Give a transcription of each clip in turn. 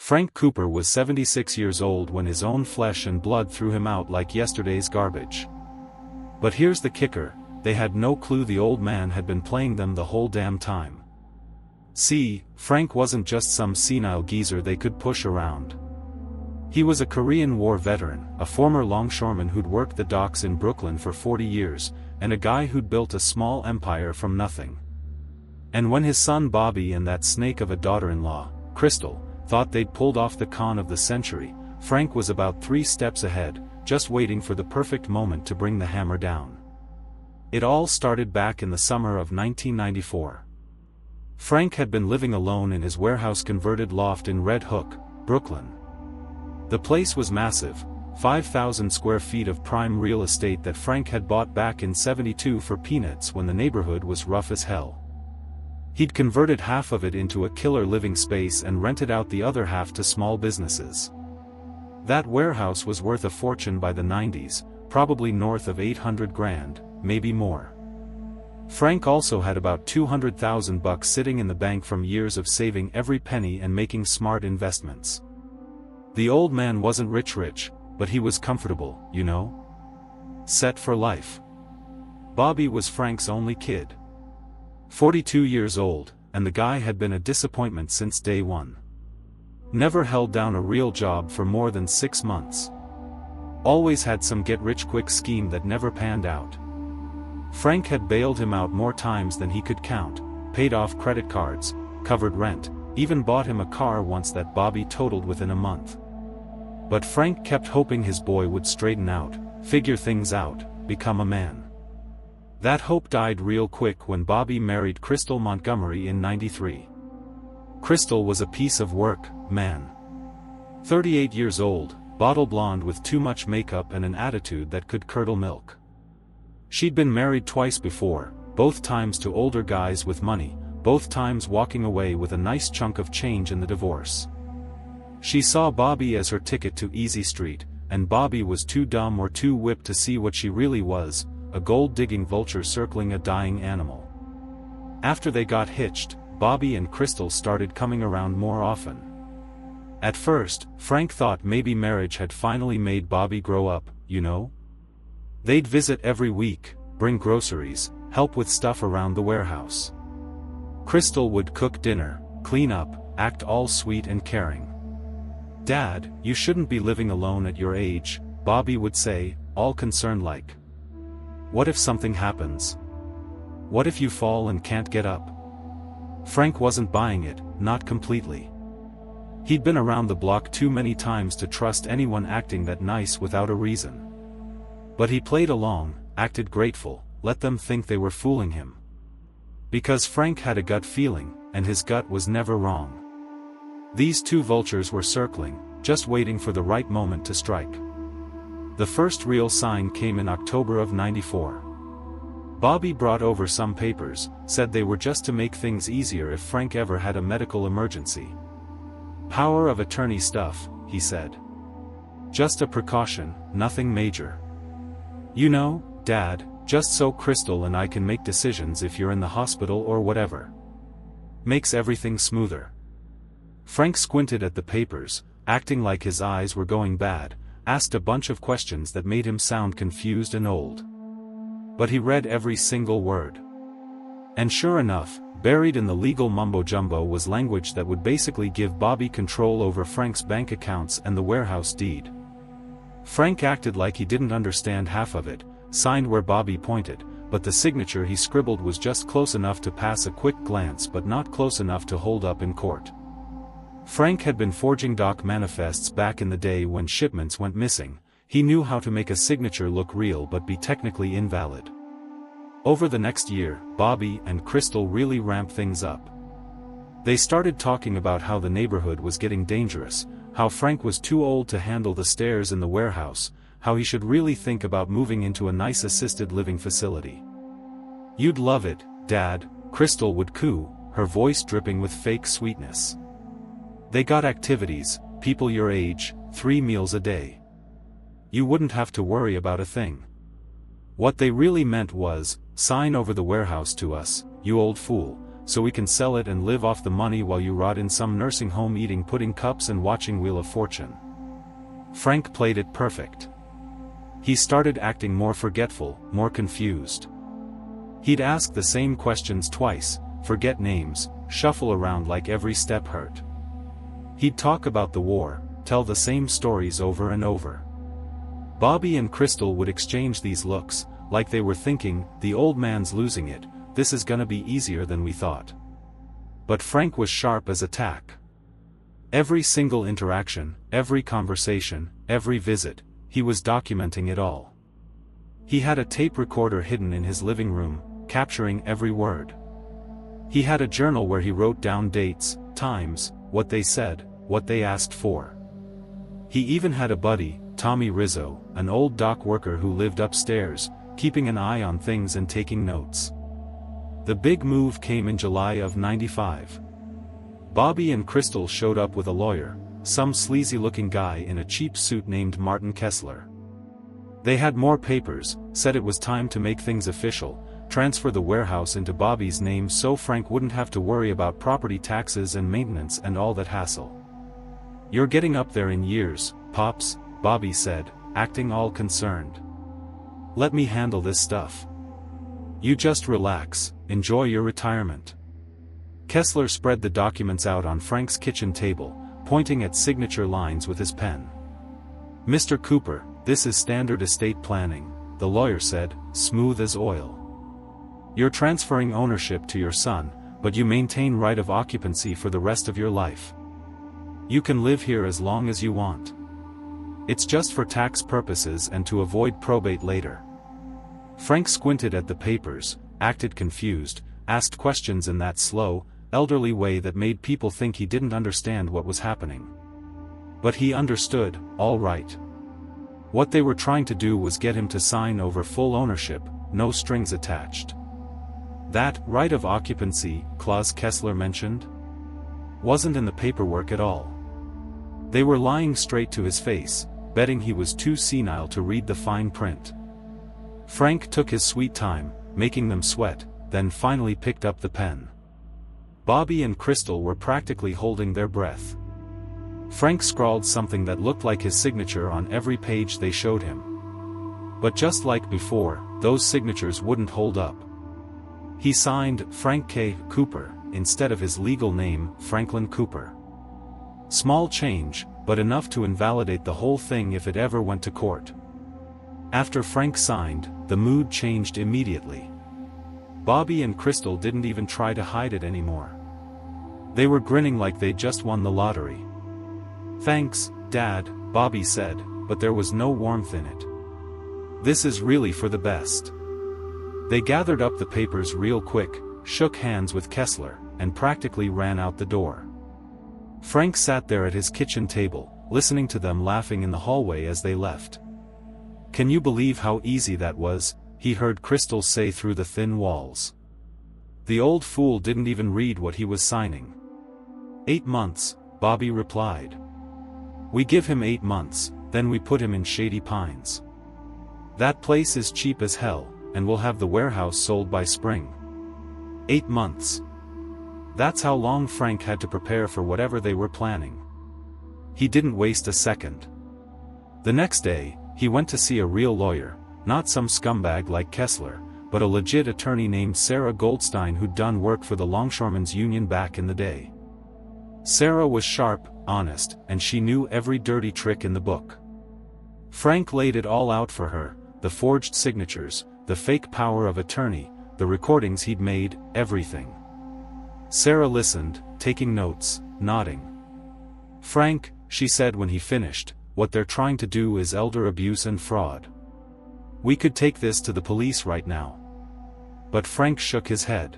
Frank Cooper was 76 years old when his own flesh and blood threw him out like yesterday's garbage. But here's the kicker, they had no clue the old man had been playing them the whole damn time. See, Frank wasn't just some senile geezer they could push around. He was a Korean War veteran, a former longshoreman who'd worked the docks in Brooklyn for 40 years, and a guy who'd built a small empire from nothing. And when his son Bobby and that snake of a daughter-in-law, Crystal, thought they'd pulled off the con of the century, Frank was about 3 steps ahead, just waiting for the perfect moment to bring the hammer down. It all started back in the summer of 1994. Frank had been living alone in his warehouse-converted loft in Red Hook, Brooklyn. The place was massive, 5,000 square feet of prime real estate that Frank had bought back in '72 for peanuts when the neighborhood was rough as hell. He'd converted half of it into a killer living space and rented out the other half to small businesses. That warehouse was worth a fortune by the '90s, probably north of 800 grand, maybe more. Frank also had about $200,000 sitting in the bank from years of saving every penny and making smart investments. The old man wasn't rich, but he was comfortable, you know? Set for life. Bobby was Frank's only kid. 42 years old, and the guy had been a disappointment since day one. Never held down a real job for more than 6 months. Always had some get-rich-quick scheme that never panned out. Frank had bailed him out more times than he could count, paid off credit cards, covered rent, even bought him a car once that Bobby totaled within a month. But Frank kept hoping his boy would straighten out, figure things out, become a man. That hope died real quick when Bobby married Crystal Montgomery in '93. Crystal was a piece of work, man. 38 years old, bottle blonde with too much makeup and an attitude that could curdle milk. She'd been married twice before, both times to older guys with money, both times walking away with a nice chunk of change in the divorce. She saw Bobby as her ticket to Easy Street, and Bobby was too dumb or too whipped to see what she really was, a gold-digging vulture circling a dying animal. After they got hitched, Bobby and Crystal started coming around more often. At first, Frank thought maybe marriage had finally made Bobby grow up, you know? They'd visit every week, bring groceries, help with stuff around the warehouse. Crystal would cook dinner, clean up, act all sweet and caring. "Dad, you shouldn't be living alone at your age," Bobby would say, all concerned like. "What if something happens? What if you fall and can't get up?" Frank wasn't buying it, not completely. He'd been around the block too many times to trust anyone acting that nice without a reason. But he played along, acted grateful, let them think they were fooling him. Because Frank had a gut feeling, and his gut was never wrong. These two vultures were circling, just waiting for the right moment to strike. The first real sign came in October of '94. Bobby brought over some papers, said they were just to make things easier if Frank ever had a medical emergency. "Power of attorney stuff," he said. "Just a precaution, nothing major. You know, Dad, just so Crystal and I can make decisions if you're in the hospital or whatever. Makes everything smoother." Frank squinted at the papers, acting like his eyes were going bad, asked a bunch of questions that made him sound confused and old. But he read every single word. And sure enough, buried in the legal mumbo-jumbo was language that would basically give Bobby control over Frank's bank accounts and the warehouse deed. Frank acted like he didn't understand half of it, signed where Bobby pointed, but the signature he scribbled was just close enough to pass a quick glance but not close enough to hold up in court. Frank had been forging doc manifests back in the day when shipments went missing. He knew how to make a signature look real but be technically invalid. Over the next year, Bobby and Crystal really ramped things up. They started talking about how the neighborhood was getting dangerous, how Frank was too old to handle the stairs in the warehouse, how he should really think about moving into a nice assisted living facility. "You'd love it, Dad," Crystal would coo, her voice dripping with fake sweetness. "They got activities, people your age, 3 meals a day. You wouldn't have to worry about a thing." What they really meant was, "Sign over the warehouse to us, you old fool," so we can sell it and live off the money while you rot in some nursing home eating pudding cups and watching Wheel of Fortune." Frank played it perfect. He started acting more forgetful, more confused. He'd ask the same questions twice, forget names, shuffle around like every step hurt. He'd talk about the war, tell the same stories over and over. Bobby and Crystal would exchange these looks, like they were thinking, "The old man's losing it, this is gonna be easier than we thought." But Frank was sharp as a tack. Every single interaction, every conversation, every visit, he was documenting it all. He had a tape recorder hidden in his living room, capturing every word. He had a journal where he wrote down dates, times, what they said, what they asked for. He even had a buddy, Tommy Rizzo, an old dock worker who lived upstairs, keeping an eye on things and taking notes. The big move came in July of '95. Bobby and Crystal showed up with a lawyer, some sleazy-looking guy in a cheap suit named Martin Kessler. They had more papers, said it was time to make things official, transfer the warehouse into Bobby's name so Frank wouldn't have to worry about property taxes and maintenance and all that hassle. "You're getting up there in years, Pops," Bobby said, acting all concerned. "Let me handle this stuff. You just relax, enjoy your retirement." Kessler spread the documents out on Frank's kitchen table, pointing at signature lines with his pen. "Mr. Cooper, this is standard estate planning," the lawyer said, smooth as oil. "You're transferring ownership to your son, but you maintain right of occupancy for the rest of your life. You can live here as long as you want. It's just for tax purposes and to avoid probate later." Frank squinted at the papers, acted confused, asked questions in that slow, elderly way that made people think he didn't understand what was happening. But he understood, all right. What they were trying to do was get him to sign over full ownership, no strings attached. That right of occupancy clause Kessler mentioned wasn't in the paperwork at all. They were lying straight to his face, betting he was too senile to read the fine print. Frank took his sweet time, making them sweat, then finally picked up the pen. Bobby and Crystal were practically holding their breath. Frank scrawled something that looked like his signature on every page they showed him. But just like before, those signatures wouldn't hold up. He signed Frank K. Cooper, instead of his legal name, Franklin Cooper. Small change, but enough to invalidate the whole thing if it ever went to court. After Frank signed, the mood changed immediately. Bobby and Crystal didn't even try to hide it anymore. They were grinning like they'd just won the lottery. "Thanks, Dad," Bobby said, but there was no warmth in it. "This is really for the best." They gathered up the papers real quick, shook hands with Kessler, and practically ran out the door. Frank sat there at his kitchen table, listening to them laughing in the hallway as they left. "Can you believe how easy that was?" he heard Crystal say through the thin walls. The old fool didn't even read what he was signing. 8 months, Bobby replied. "We give him 8 months, then we put him in Shady Pines. That place is cheap as hell, and we'll have the warehouse sold by spring." 8 months. That's how long Frank had to prepare for whatever they were planning. He didn't waste a second. The next day, he went to see a real lawyer, not some scumbag like Kessler, but a legit attorney named Sarah Goldstein who'd done work for the Longshoremen's Union back in the day. Sarah was sharp, honest, and she knew every dirty trick in the book. Frank laid it all out for her, the forged signatures, the fake power of attorney, the recordings he'd made, everything. Sarah listened, taking notes, nodding. "Frank," she said when he finished, "what they're trying to do is elder abuse and fraud. We could take this to the police right now." But Frank shook his head.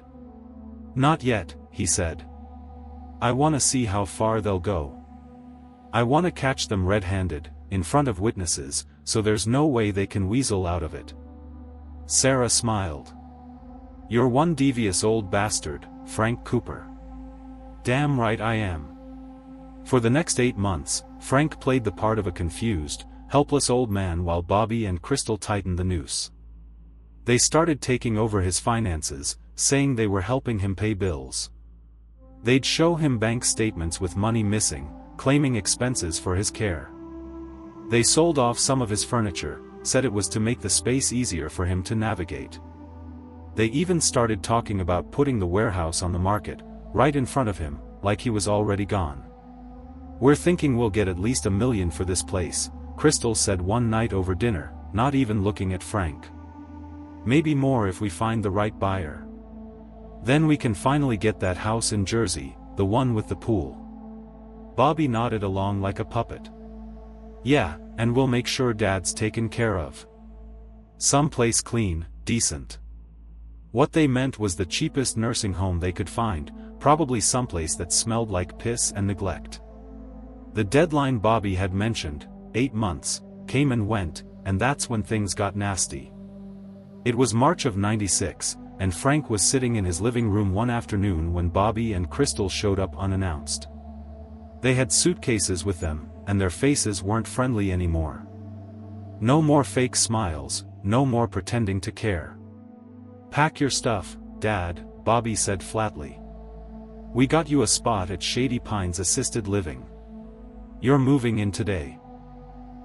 "Not yet," he said. "I want to see how far they'll go. I want to catch them red-handed, in front of witnesses, so there's no way they can weasel out of it." Sarah smiled. "You're one devious old bastard, Frank Cooper." "Damn right I am." For the next 8 months, Frank played the part of a confused, helpless old man while Bobby and Crystal tightened the noose. They started taking over his finances, saying they were helping him pay bills. They'd show him bank statements with money missing, claiming expenses for his care. They sold off some of his furniture, said it was to make the space easier for him to navigate. They even started talking about putting the warehouse on the market, right in front of him, like he was already gone. "We're thinking we'll get at least $1 million for this place," Crystal said one night over dinner, not even looking at Frank. "Maybe more if we find the right buyer. Then we can finally get that house in Jersey, the one with the pool." Bobby nodded along like a puppet. "Yeah, and we'll make sure Dad's taken care of. Someplace clean, decent." What they meant was the cheapest nursing home they could find, probably someplace that smelled like piss and neglect. The deadline Bobby had mentioned, 8 months, came and went, and that's when things got nasty. It was March of '96, and Frank was sitting in his living room one afternoon when Bobby and Crystal showed up unannounced. They had suitcases with them, and their faces weren't friendly anymore. No more fake smiles, no more pretending to care. "Pack your stuff, Dad," Bobby said flatly. "We got you a spot at Shady Pines Assisted Living. You're moving in today."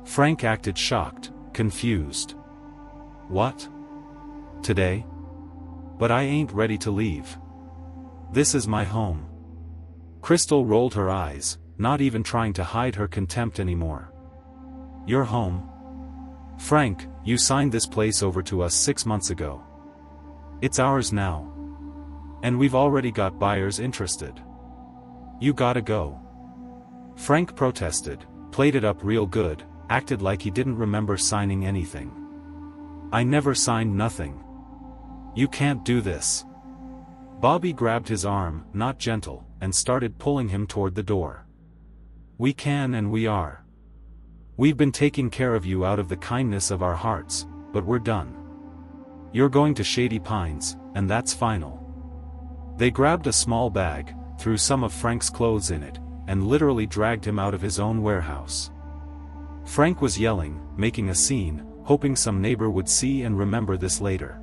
Frank acted shocked, confused. "What? Today? But I ain't ready to leave. This is my home." Crystal rolled her eyes, not even trying to hide her contempt anymore. "Your home? Frank, you signed this place over to us 6 months ago. It's ours now. And we've already got buyers interested. You gotta go." Frank protested, played it up real good, acted like he didn't remember signing anything. "I never signed nothing. You can't do this." Bobby grabbed his arm, not gentle, and started pulling him toward the door. "We can and we are. We've been taking care of you out of the kindness of our hearts, but we're done. You're going to Shady Pines, and that's final." They grabbed a small bag, threw some of Frank's clothes in it, and literally dragged him out of his own warehouse. Frank was yelling, making a scene, hoping some neighbor would see and remember this later.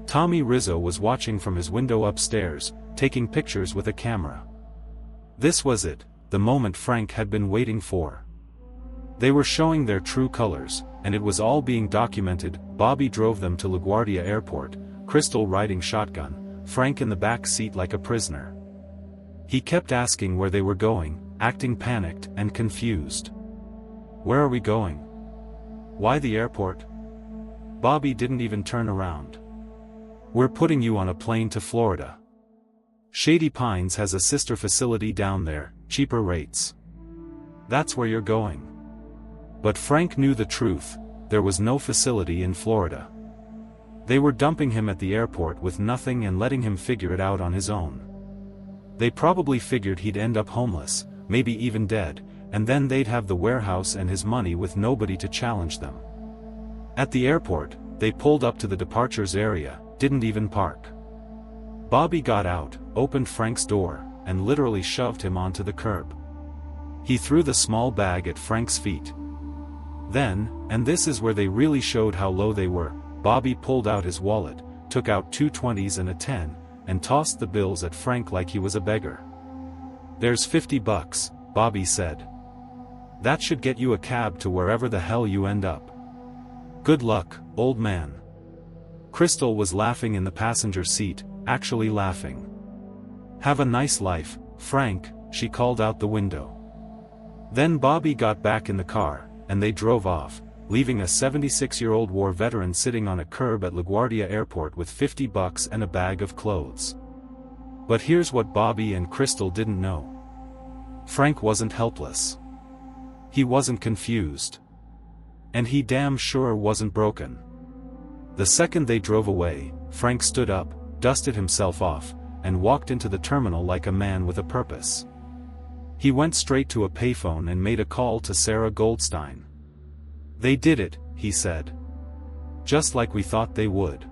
Tommy Rizzo was watching from his window upstairs, taking pictures with a camera. This was it, the moment Frank had been waiting for. They were showing their true colors, and it was all being documented. Bobby drove them to LaGuardia Airport, Crystal riding shotgun, Frank in the back seat like a prisoner. He kept asking where they were going, acting panicked and confused. "Where are we going? Why the airport?" Bobby didn't even turn around. "We're putting you on a plane to Florida. Shady Pines has a sister facility down there, cheaper rates. That's where you're going." But Frank knew the truth, there was no facility in Florida. They were dumping him at the airport with nothing and letting him figure it out on his own. They probably figured he'd end up homeless, maybe even dead, and then they'd have the warehouse and his money with nobody to challenge them. At the airport, they pulled up to the departures area, didn't even park. Bobby got out, opened Frank's door, and literally shoved him onto the curb. He threw the small bag at Frank's feet. Then, and this is where they really showed how low they were, Bobby pulled out his wallet, took out 2 20s and a 10, and tossed the bills at Frank like he was a beggar. "There's $50, Bobby said. That should get you a cab to wherever the hell you end up. Good luck, old man." Crystal was laughing in the passenger seat, actually laughing. "Have a nice life, Frank," she called out the window. Then Bobby got back in the car, and they drove off, leaving a 76-year-old war veteran sitting on a curb at LaGuardia Airport with $50 and a bag of clothes. But here's what Bobby and Crystal didn't know. Frank wasn't helpless. He wasn't confused. And he damn sure wasn't broken. The second they drove away, Frank stood up, dusted himself off, and walked into the terminal like a man with a purpose. He went straight to a payphone and made a call to Sarah Goldstein. "They did it," he said. "Just like we thought they would.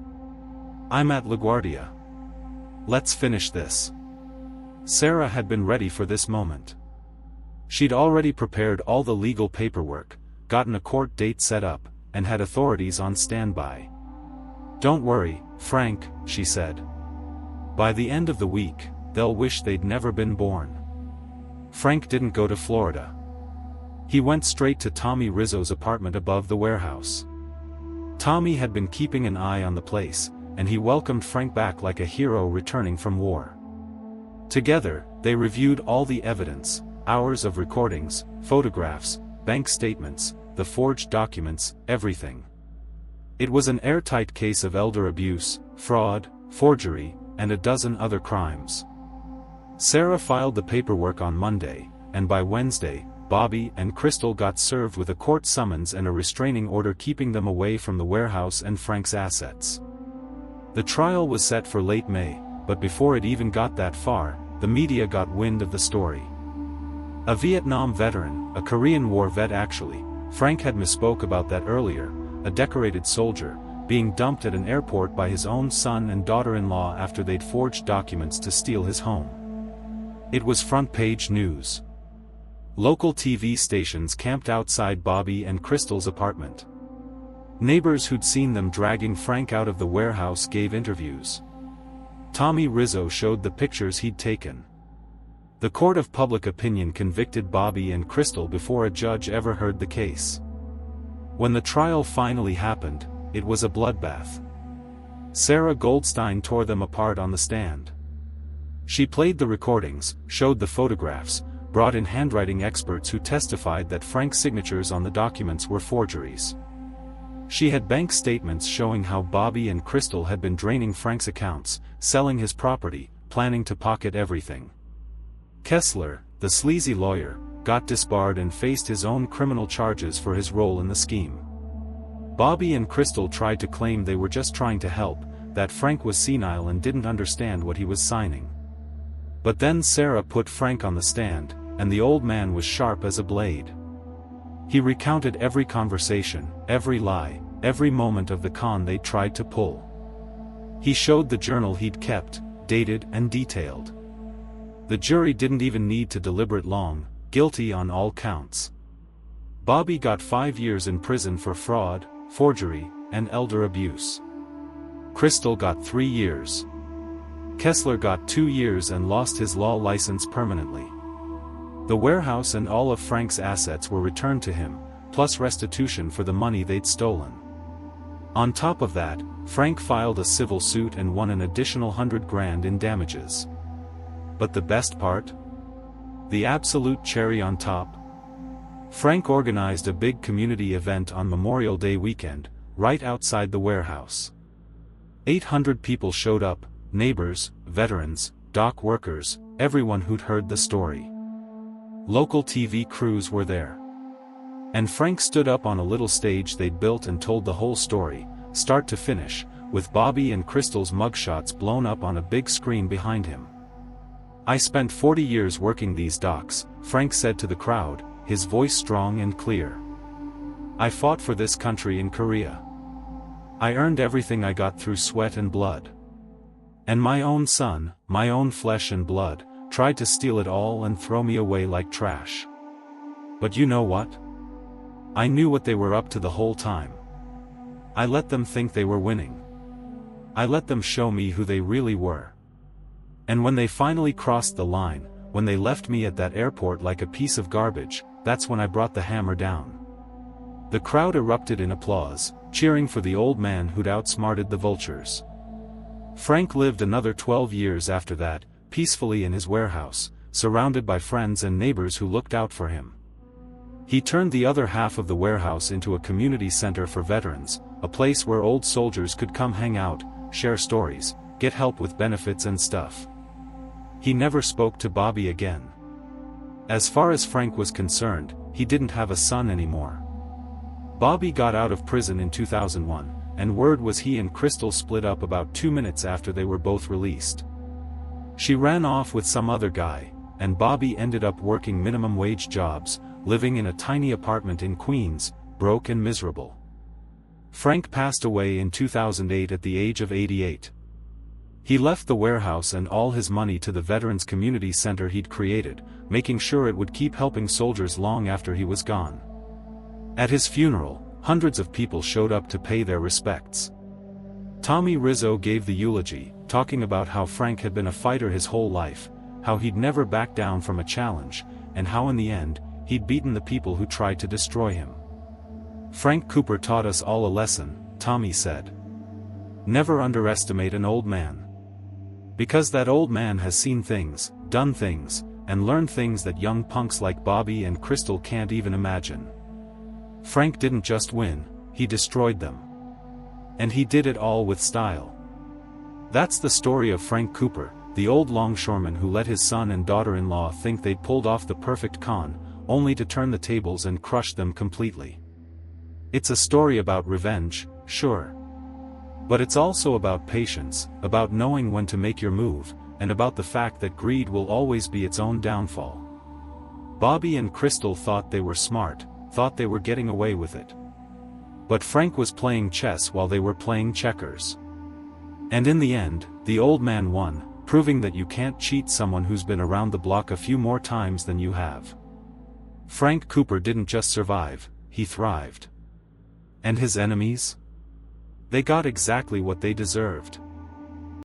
I'm at LaGuardia. Let's finish this." Sarah had been ready for this moment. She'd already prepared all the legal paperwork, gotten a court date set up, and had authorities on standby. "Don't worry, Frank," she said. By the end of the week, they'll wish they'd never been born. Frank didn't go to Florida. He went straight to Tommy Rizzo's apartment above the warehouse. Tommy had been keeping an eye on the place, and he welcomed Frank back like a hero returning from war. Together, they reviewed all the evidence, hours of recordings, photographs, bank statements, the forged documents, everything. It was an airtight case of elder abuse, fraud, forgery, and a dozen other crimes. Sarah filed the paperwork on Monday, and by Wednesday, Bobby and Crystal got served with a court summons and a restraining order keeping them away from the warehouse and Frank's assets. The trial was set for late May, but before it even got that far, the media got wind of the story. A Vietnam veteran, a Korean War vet actually, Frank had misspoke about that earlier, a decorated soldier, being dumped at an airport by his own son and daughter-in-law after they'd forged documents to steal his home. It was front-page news. Local TV stations camped outside Bobby and Crystal's apartment. Neighbors who'd seen them dragging Frank out of the warehouse gave interviews. Tommy Rizzo showed the pictures he'd taken. The court of public opinion convicted Bobby and Crystal before a judge ever heard the case. When the trial finally happened, it was a bloodbath. Sarah Goldstein tore them apart on the stand. She played the recordings, showed the photographs, brought in handwriting experts who testified that Frank's signatures on the documents were forgeries. She had bank statements showing how Bobby and Crystal had been draining Frank's accounts, selling his property, planning to pocket everything. Kessler, the sleazy lawyer, got disbarred and faced his own criminal charges for his role in the scheme. Bobby and Crystal tried to claim they were just trying to help, that Frank was senile and didn't understand what he was signing. But then Sarah put Frank on the stand, and the old man was sharp as a blade. He recounted every conversation, every lie, every moment of the con they tried to pull. He showed the journal he'd kept, dated and detailed. The jury didn't even need to deliberate long, guilty on all counts. Bobby got 5 years in prison for fraud, forgery, and elder abuse. Crystal got 3 years. Kessler got 2 years and lost his law license permanently. The warehouse and all of Frank's assets were returned to him, plus restitution for the money they'd stolen. On top of that, Frank filed a civil suit and won an additional $100,000 in damages. But the best part? The absolute cherry on top? Frank organized a big community event on Memorial Day weekend, right outside the warehouse. 800 people showed up, neighbors, veterans, dock workers, everyone who'd heard the story. Local TV crews were there. And Frank stood up on a little stage they'd built and told the whole story, start to finish, with Bobby and Crystal's mugshots blown up on a big screen behind him. "I spent 40 years working these docks," Frank said to the crowd, his voice strong and clear. "I fought for this country in Korea. I earned everything I got through sweat and blood. And my own son, my own flesh and blood, tried to steal it all and throw me away like trash. But you know what? I knew what they were up to the whole time. I let them think they were winning. I let them show me who they really were. And when they finally crossed the line, when they left me at that airport like a piece of garbage, that's when I brought the hammer down." The crowd erupted in applause, cheering for the old man who'd outsmarted the vultures. Frank lived another 12 years after that, peacefully in his warehouse, surrounded by friends and neighbors who looked out for him. He turned the other half of the warehouse into a community center for veterans, a place where old soldiers could come hang out, share stories, get help with benefits and stuff. He never spoke to Bobby again. As far as Frank was concerned, he didn't have a son anymore. Bobby got out of prison in 2001, and word was he and Crystal split up about 2 minutes after they were both released. She ran off with some other guy, and Bobby ended up working minimum wage jobs, living in a tiny apartment in Queens, broke and miserable. Frank passed away in 2008 at the age of 88. He left the warehouse and all his money to the Veterans Community Center he'd created, making sure it would keep helping soldiers long after he was gone. At his funeral, hundreds of people showed up to pay their respects. Tommy Rizzo gave the eulogy, talking about how Frank had been a fighter his whole life, how he'd never backed down from a challenge, and how in the end, he'd beaten the people who tried to destroy him. "Frank Cooper taught us all a lesson," Tommy said. "Never underestimate an old man. Because that old man has seen things, done things, and learned things that young punks like Bobby and Crystal can't even imagine. Frank didn't just win, he destroyed them. And he did it all with style." That's the story of Frank Cooper, the old longshoreman who let his son and daughter-in-law think they'd pulled off the perfect con, only to turn the tables and crush them completely. It's a story about revenge, sure. But it's also about patience, about knowing when to make your move, and about the fact that greed will always be its own downfall. Bobby and Crystal thought they were smart, thought they were getting away with it. But Frank was playing chess while they were playing checkers. And in the end, the old man won, proving that you can't cheat someone who's been around the block a few more times than you have. Frank Cooper didn't just survive, he thrived. And his enemies? They got exactly what they deserved.